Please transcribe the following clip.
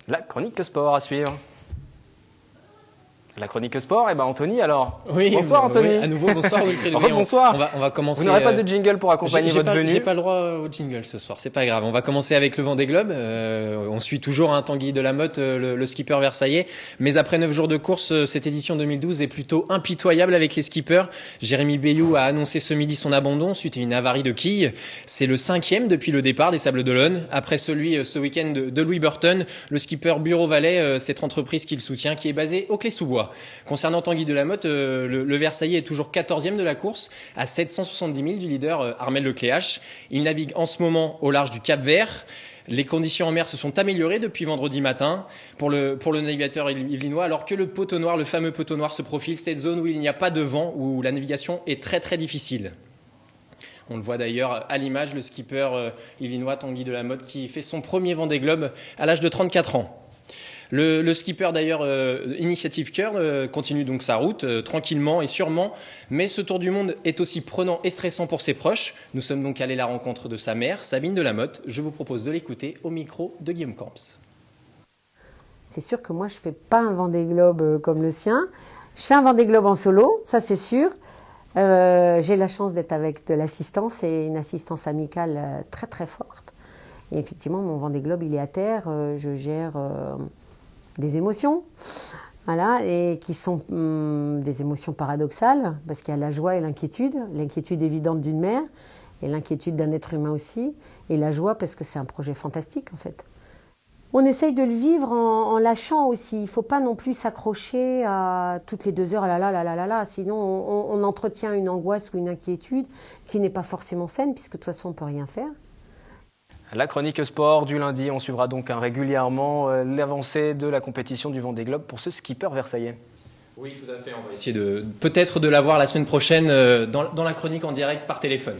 La chronique sport à suivre. La chronique sport, Anthony alors. Oui, bonsoir Anthony. Oui, à nouveau, bonsoir Wilfried. Bonsoir. On va commencer. Vous n'aurez pas de jingle pour accompagner votre venue. J'ai pas le droit au jingle ce soir, c'est pas grave. On va commencer avec le Vendée Globe. On suit toujours Tanguy Delamotte, le skipper versaillais. Mais après 9 jours de course, cette édition 2012 est plutôt impitoyable avec les skippers. Jérémy Bayou a annoncé ce midi son abandon suite à une avarie de quille. C'est le 5e depuis le départ des Sables d'Olonne. Après celui ce week-end de Louis Burton, le skipper Bureau Valais, cette entreprise qu'il soutient, qui est basée au Clé-sous-Bois. Concernant Tanguy Delamotte, le Versaillais est toujours 14e de la course, à 770 000 du leader Armel Lecléache. Il navigue en ce moment au large du Cap-Vert. Les conditions en mer se sont améliorées depuis vendredi matin pour le navigateur yvelinois, alors que le poteau noir, le fameux poteau noir, se profile, cette zone où il n'y a pas de vent, où la navigation est très très difficile. On le voit d'ailleurs à l'image, le skipper yvelinois Tanguy Delamotte qui fait son premier Vendée Globe à l'âge de 34 ans. Le skipper d'ailleurs Initiative Cœur continue donc sa route tranquillement et sûrement, mais ce tour du monde est aussi prenant et stressant pour ses proches. Nous sommes donc allés à la rencontre de sa mère, Sabine Delamotte. Je vous propose de l'écouter au micro de Guillaume Camps. C'est sûr que moi je fais pas un Vendée Globe comme le sien. Je fais un Vendée Globe en solo, ça c'est sûr. J'ai la chance d'être avec de l'assistance et une assistance amicale très très forte. Et effectivement, mon Vendée Globe il est à terre. Je gère des émotions, voilà, et qui sont des émotions paradoxales, parce qu'il y a la joie et l'inquiétude évidente d'une mère, et l'inquiétude d'un être humain aussi, et la joie parce que c'est un projet fantastique en fait. On essaye de le vivre en lâchant aussi, il ne faut pas non plus s'accrocher à toutes les 2 heures, sinon on entretient une angoisse ou une inquiétude qui n'est pas forcément saine, puisque de toute façon on ne peut rien faire. La chronique sport du lundi, on suivra donc régulièrement l'avancée de la compétition du Vendée Globe pour ce skipper versaillais. Oui, tout à fait. On va essayer peut-être de l'avoir la semaine prochaine dans la chronique en direct par téléphone.